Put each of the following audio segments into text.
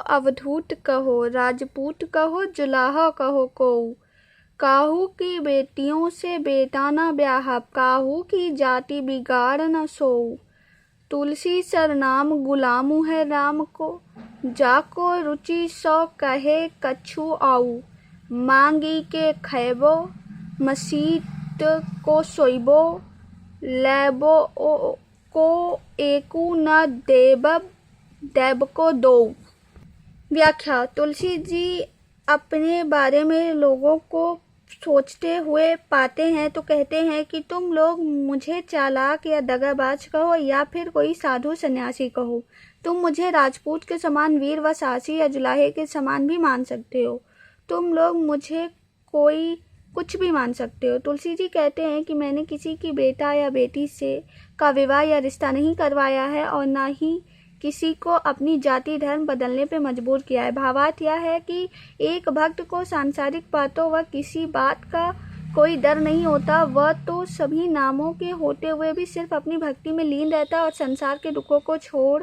अवधूत कहो, राजपूत कहो, जुलाहा कहो कोऊ। काहू की बेटियों से बेटा न ब्याहब, काहू की जाति बिगाड़ न सोऊ। तुलसी सर नाम गुलामू है राम को, जाको रुचि सो कहे कछु आऊ। मांगी के खैबो, मसीत को सोइबो, लैबो को एकू न देबब, देब को दोऊ। व्याख्या। तुलसी जी अपने बारे में लोगों को सोचते हुए पाते हैं तो कहते हैं कि तुम लोग मुझे चालाक या दगाबाज कहो या फिर कोई साधु सन्यासी कहो, तुम मुझे राजपूत के समान वीर व साहसी या जुलाहे के समान भी मान सकते हो, तुम लोग मुझे कोई कुछ भी मान सकते हो। तुलसी जी कहते हैं कि मैंने किसी की बेटा या बेटी से का विवाह या रिश्ता नहीं करवाया है और न ही किसी को अपनी जाति धर्म बदलने पे मजबूर किया है। भावार्थ यह है कि एक भक्त को सांसारिक बातों व किसी बात का कोई डर नहीं होता, वह तो सभी नामों के होते हुए भी सिर्फ अपनी भक्ति में लीन रहता है और संसार के दुखों को छोड़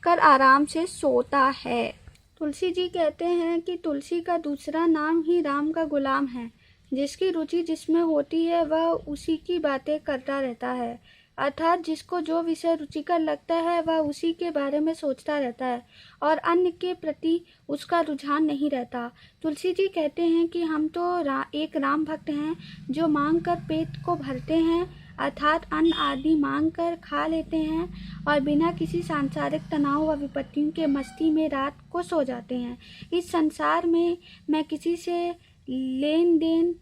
कर आराम से सोता है। तुलसी जी कहते हैं कि तुलसी का दूसरा नाम ही राम का गुलाम है। जिसकी रुचि जिसमें होती है वह उसी की बातें करता रहता है, अर्थात जिसको जो विषय रुचिकर लगता है वह उसी के बारे में सोचता रहता है और अन्य के प्रति उसका रुझान नहीं रहता। तुलसी जी कहते हैं कि हम तो एक राम भक्त हैं जो मांग कर पेट को भरते हैं, अर्थात अन्न आदि मांग कर खा लेते हैं और बिना किसी सांसारिक तनाव व विपत्तियों के मस्ती में रात को सो जाते हैं। इस संसार में मैं किसी से लेन देन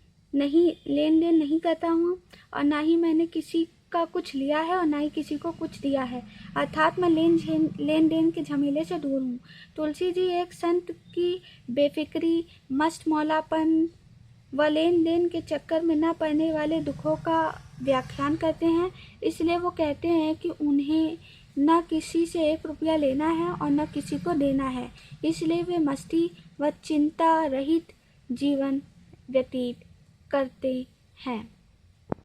नहीं करता हूँ और ना ही मैंने किसी का कुछ लिया है और ना ही किसी को कुछ दिया है, अर्थात मैं लेन देन के झमेले से दूर हूँ। तुलसी जी एक संत की बेफिक्री, मस्त मौलापन व लेन देन के चक्कर में न पड़ने वाले दुखों का व्याख्यान करते हैं। इसलिए वो कहते हैं कि उन्हें न किसी से 1 रुपया लेना है और न किसी को देना है, इसलिए वे मस्ती व चिंता रहित जीवन व्यतीत करते हैं।